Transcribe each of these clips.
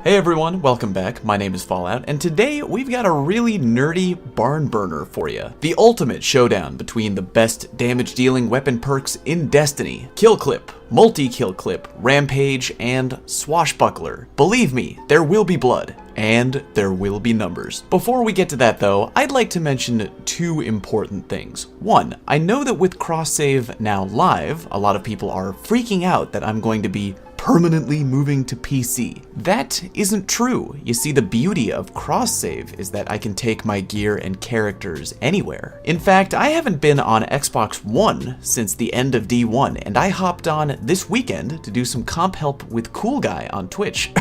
Hey everyone, welcome back. My name is Fallout, and today we've got a really nerdy barn burner for you. The ultimate showdown between the best damage-dealing weapon perks in Destiny. Kill Clip, Multi-Kill Clip, Rampage, and Swashbuckler. Believe me, there will be blood. And there will be numbers. Before we get to that though, I'd like to mention two important things. One, I know that with cross-save now live, a lot of people are freaking out that I'm going to be permanently moving to PC. That isn't true. You see, the beauty of cross-save is that I can take my gear and characters anywhere. In fact, I haven't been on Xbox One since the end of D1, and I hopped on this weekend to do some comp help with Cool Guy on Twitch.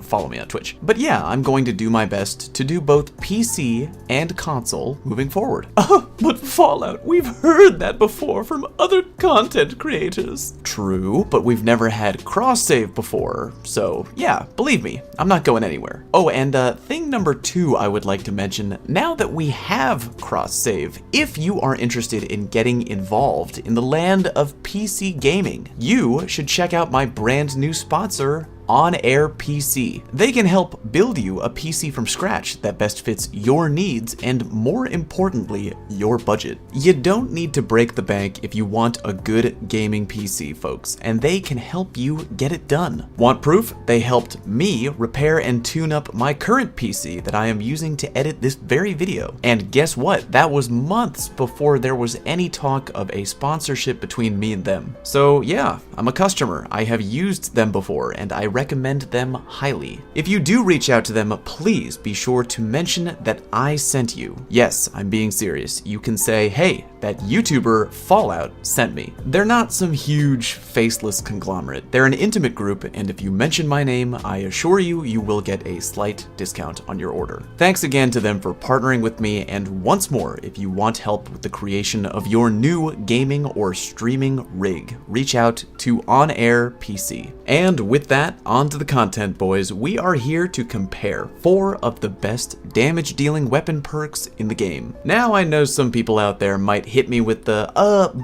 Follow me on Twitch. But yeah, I'm going to do my best to do both PC and console moving forward. But Fallout, we've heard that before from other content creators. True, but we've never had cross-save before, so yeah, believe me, I'm not going anywhere. Oh, and thing number two I would like to mention, now that we have cross-save, if you are interested in getting involved in the land of PC gaming, you should check out my brand new sponsor, On Air PC. They can help build you a PC from scratch that best fits your needs and, more importantly, your budget. You don't need to break the bank if you want a good gaming PC, folks, and they can help you get it done. Want proof? They helped me repair and tune up my current PC that I am using to edit this very video. And guess what? That was months before there was any talk of a sponsorship between me and them. So yeah, I'm a customer. I have used them before, and I recommend them highly. If you do reach out to them, please be sure to mention that I sent you. Yes, I'm being serious. You can say, hey, that YouTuber Fallout sent me. They're not some huge faceless conglomerate. They're an intimate group, and if you mention my name, I assure you, you will get a slight discount on your order. Thanks again to them for partnering with me, and once more, if you want help with the creation of your new gaming or streaming rig, reach out to On Air PC. And with that, on to the content, boys. We are here to compare 4 of the best damage-dealing weapon perks in the game. Now, I know some people out there might hit me with the,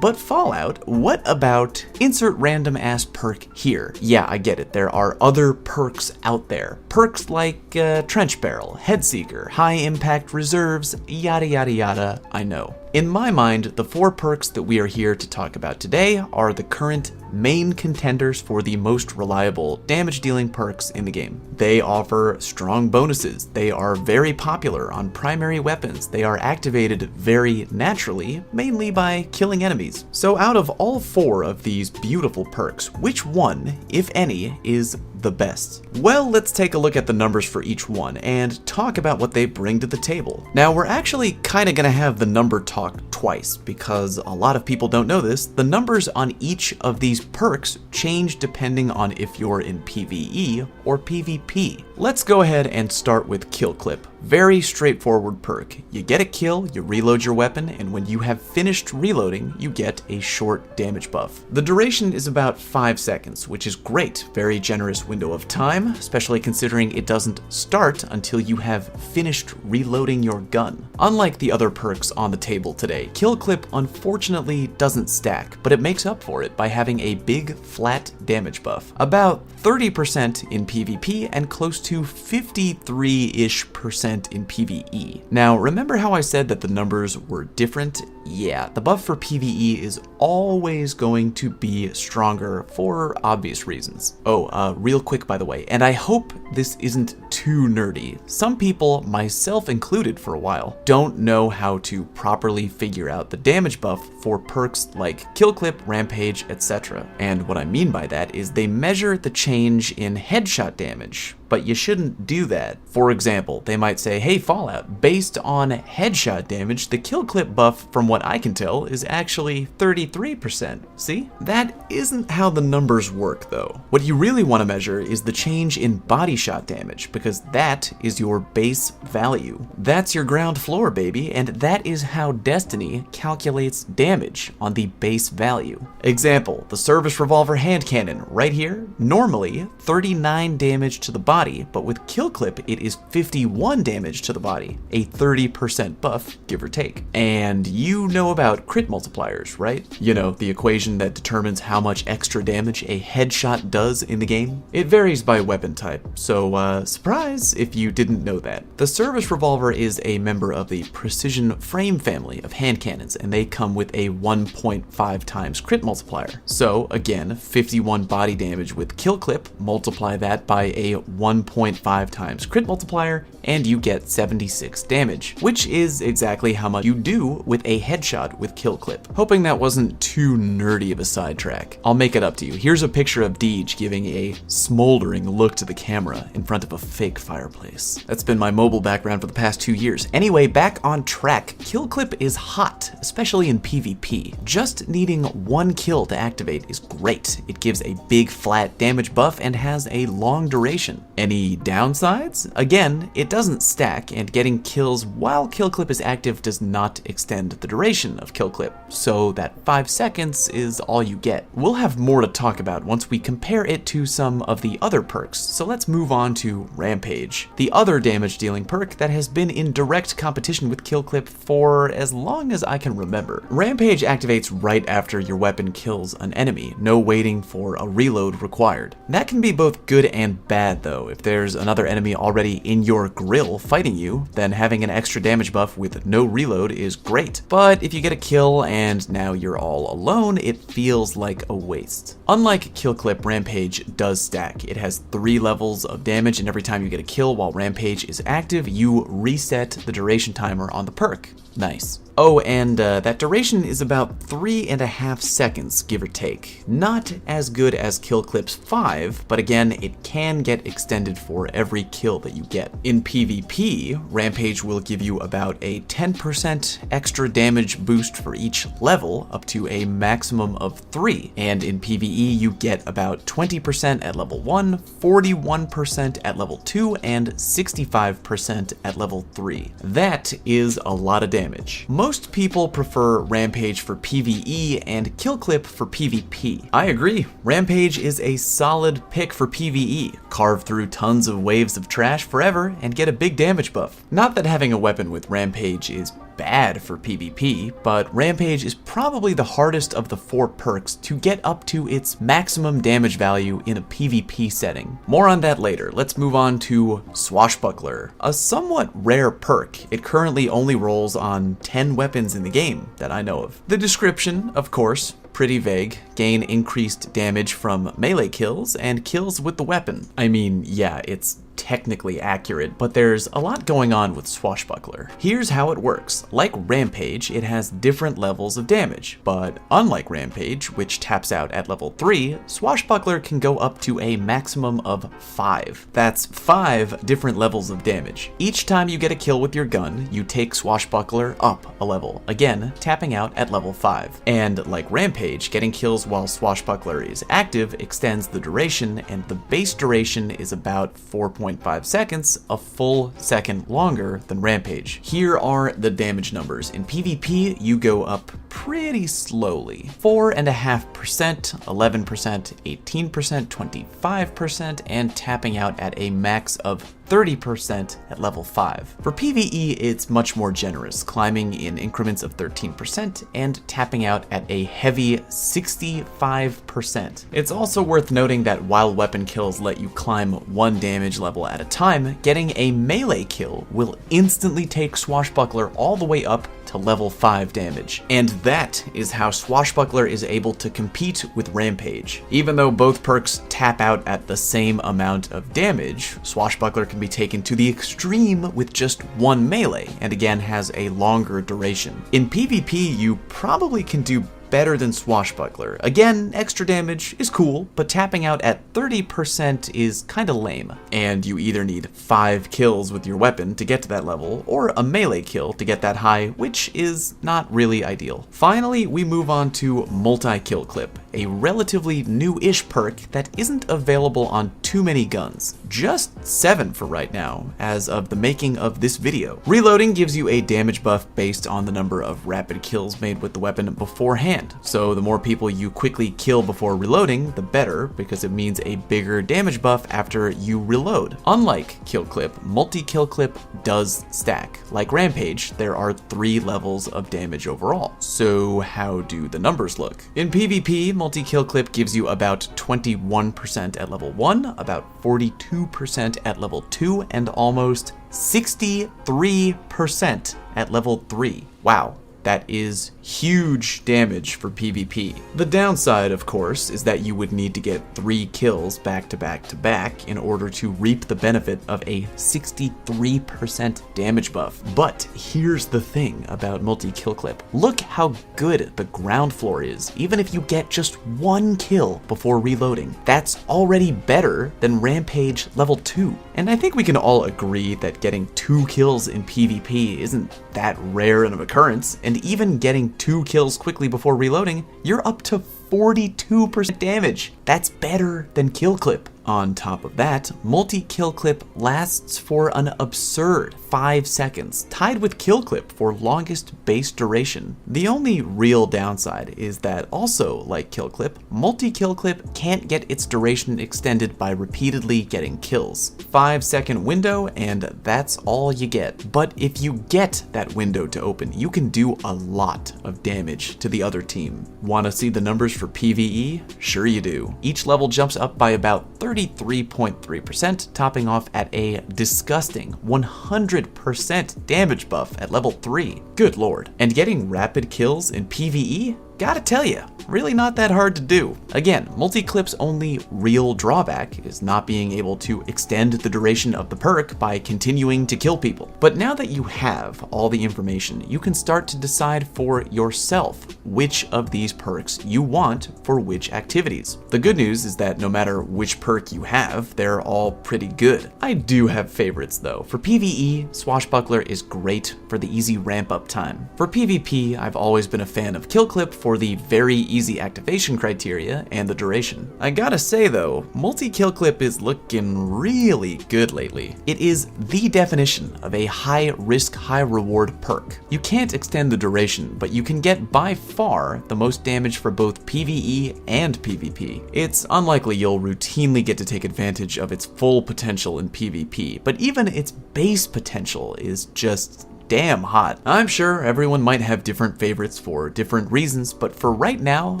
but Fallout, what about insert random ass perk here? Yeah, I get it. There are other perks out there. Perks like Trench Barrel, Head Seeker, High Impact Reserves, yada yada yada, I know. In my mind, the 4 perks that we are here to talk about today are the current main contenders for the most reliable damage-dealing perks in the game. They offer strong bonuses, they are very popular on primary weapons, they are activated very naturally, mainly by killing enemies. So out of all 4 of these beautiful perks, which one, if any, is the best? Well, let's take a look at the numbers for each one and talk about what they bring to the table. Now, we're actually kind of going to have the number talk twice because a lot of people don't know this. The numbers on each of these perks change depending on if you're in PvE or PvP. Let's go ahead and start with Kill Clip. Very straightforward perk. You get a kill, you reload your weapon, and when you have finished reloading, you get a short damage buff. The duration is about 5 seconds, which is great. Very generous window of time, especially considering it doesn't start until you have finished reloading your gun. Unlike the other perks on the table today, Kill Clip unfortunately doesn't stack, but it makes up for it by having a big flat damage buff. About 30% in PvP and close to 53-ish% in PvE. Now, remember how I said that the numbers were different? Yeah, the buff for PvE is always going to be stronger for obvious reasons. Oh, real quick by the way, and I hope this isn't too nerdy. Some people, myself included for a while, don't know how to properly figure out the damage buff for perks like Kill Clip, Rampage, etc. And what I mean by that is they measure the change in headshot damage, but you shouldn't do that. For example, they might say, hey Fallout, based on headshot damage, the Kill Clip buff, from what I can tell, is actually 33%. See? That isn't how the numbers work though. What you really want to measure is the change in body shot damage, because that is your base value. That's your ground floor, baby, and that is how Destiny calculates damage on the base value. Example, the Service Revolver hand cannon right here, normally 39 damage to the body body, but with Kill Clip, it is 51 damage to the body, a 30% buff, give or take. And you know about crit multipliers, right? You know, the equation that determines how much extra damage a headshot does in the game. It varies by weapon type, so surprise if you didn't know that. The Service Revolver is a member of the Precision Frame family of hand cannons, and they come with a 1.5 times crit multiplier. So again, 51 body damage with Kill Clip, multiply that by a 1.5 times crit multiplier, and you get 76 damage, which is exactly how much you do with a headshot with Kill Clip. Hoping that wasn't too nerdy of a sidetrack. I'll make it up to you. Here's a picture of Deej giving a smoldering look to the camera in front of a fake fireplace. That's been my mobile background for the past 2 years. Anyway, back on track. Kill Clip is hot, especially in PvP. Just needing 1 kill to activate is great. It gives a big flat damage buff and has a long duration. Any downsides? Again, it doesn't stack, and getting kills while Kill Clip is active does not extend the duration of Kill Clip, so that 5 seconds is all you get. We'll have more to talk about once we compare it to some of the other perks, so let's move on to Rampage, the other damage dealing perk that has been in direct competition with Kill Clip for as long as I can remember. Rampage activates right after your weapon kills an enemy, no waiting for a reload required. That can be both good and bad though. If there's another enemy already in your grill fighting you, then having an extra damage buff with no reload is great. But if you get a kill and now you're all alone, it feels like a waste. Unlike Kill Clip, Rampage does stack. It has 3 levels of damage, and every time you get a kill while Rampage is active, you reset the duration timer on the perk. Nice. Oh, and that duration is about 3.5 seconds, give or take. Not as good as Kill Clip's 5, but again, it can get extended for every kill that you get. In PvP, Rampage will give you about a 10% extra damage boost for each level, up to a maximum of 3. And in PvE, you get about 20% at level 1, 41% at level 2, and 65% at level 3. That is a lot of damage. Most people prefer Rampage for PvE and Kill Clip for PvP. I agree, Rampage is a solid pick for PvE. Carve through tons of waves of trash forever and get a big damage buff. Not that having a weapon with Rampage is bad for PvP, but Rampage is probably the hardest of the 4 perks to get up to its maximum damage value in a PvP setting. More on that later. Let's move on to Swashbuckler, a somewhat rare perk. It currently only rolls on 10 weapons in the game that I know of. The description, of course, pretty vague. Gain increased damage from melee kills and kills with the weapon. I mean, yeah, it's technically accurate, but there's a lot going on with Swashbuckler. Here's how it works. Like Rampage, it has different levels of damage, but unlike Rampage, which taps out at level 3, Swashbuckler can go up to a maximum of 5. That's 5 different levels of damage. Each time you get a kill with your gun, you take Swashbuckler up a level, again, tapping out at level 5. And like Rampage, getting kills while Swashbuckler is active extends the duration, and the base duration is about 4.5 seconds, a full second longer than Rampage. Here are the damage numbers. In PvP, you go up pretty slowly. 4.5%, 11%, 18%, 25%, and tapping out at a max of 30% at level 5. For PvE, it's much more generous, climbing in increments of 13% and tapping out at a heavy 65%. It's also worth noting that while weapon kills let you climb 1 damage level at a time, getting a melee kill will instantly take Swashbuckler all the way up to level 5 damage. And that is how Swashbuckler is able to compete with Rampage. Even though both perks tap out at the same amount of damage, Swashbuckler can be taken to the extreme with just 1 melee, and again has a longer duration. In PvP, you probably can do better than Swashbuckler. Again, extra damage is cool, but tapping out at 30% is kinda lame. And you either need 5 kills with your weapon to get to that level, or a melee kill to get that high, which is not really ideal. Finally, we move on to Multi-Kill Clip, a relatively new-ish perk that isn't available on too many guns. Just 7 for right now, as of the making of this video. Reloading gives you a damage buff based on the number of rapid kills made with the weapon beforehand. So the more people you quickly kill before reloading, the better, because it means a bigger damage buff after you reload. Unlike kill clip, multi-kill clip does stack. Like Rampage, there are 3 levels of damage overall. So how do the numbers look? In PvP, multi-kill clip gives you about 21% at level 1, about 42% at level 2, and almost 63% at level 3. Wow. That is huge damage for PvP. The downside, of course, is that you would need to get 3 kills back to back to back in order to reap the benefit of a 63% damage buff. But here's the thing about multi-kill clip. Look how good the ground floor is, even if you get just 1 kill before reloading. That's already better than Rampage level 2. And I think we can all agree that getting 2 kills in PvP isn't that rare an occurrence, and even getting 2 kills quickly before reloading, you're up to 42% damage. That's better than kill clip. On top of that, multi-kill clip lasts for an absurd 5 seconds, tied with kill clip for longest base duration. The only real downside is that also, like kill clip, multi-kill clip can't get its duration extended by repeatedly getting kills. 5-second window, and that's all you get. But if you get that window to open, you can do a lot of damage to the other team. Want to see the numbers for PvE? Sure you do. Each level jumps up by about 33.3%, topping off at a disgusting 100% damage buff at level 3. Good lord. And getting rapid kills in PvE? Gotta tell ya, really not that hard to do. Again, multi-clip's only real drawback is not being able to extend the duration of the perk by continuing to kill people. But now that you have all the information, you can start to decide for yourself which of these perks you want for which activities. The good news is that no matter which perk you have, they're all pretty good. I do have favorites though. For PvE, Swashbuckler is great for the easy ramp up time. For PvP, I've always been a fan of Kill Clip for the very easy activation criteria and the duration. I gotta say though, multi-kill clip is looking really good lately. It is the definition of a high risk, high reward perk. You can't extend the duration, but you can get by far the most damage for both PvE and PvP. It's unlikely you'll routinely get to take advantage of its full potential in PvP, but even its base potential is just damn hot. I'm sure everyone might have different favorites for different reasons, but for right now,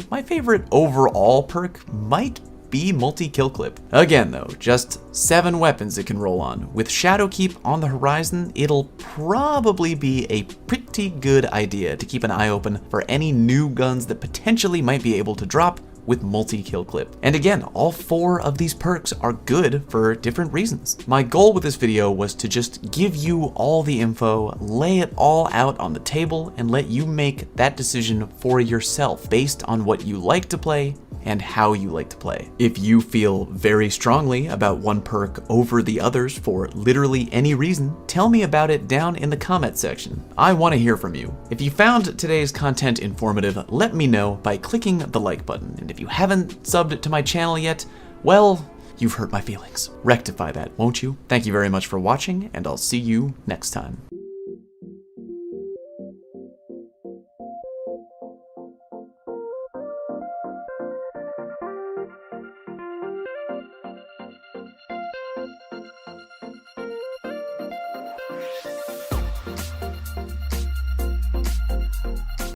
my favorite overall perk might be multi-kill clip. Again though, just 7 weapons it can roll on. With Shadowkeep on the horizon, it'll probably be a pretty good idea to keep an eye open for any new guns that potentially might be able to drop with multi-kill clip. And again, all 4 of these perks are good for different reasons. My goal with this video was to just give you all the info, lay it all out on the table, and let you make that decision for yourself based on what you like to play and how you like to play. If you feel very strongly about one perk over the others for literally any reason, tell me about it down in the comment section. I want to hear from you. If you found today's content informative, let me know by clicking the like button. And if you haven't subbed to my channel yet, well, you've hurt my feelings. Rectify that, won't you? Thank you very much for watching, and I'll see you next time.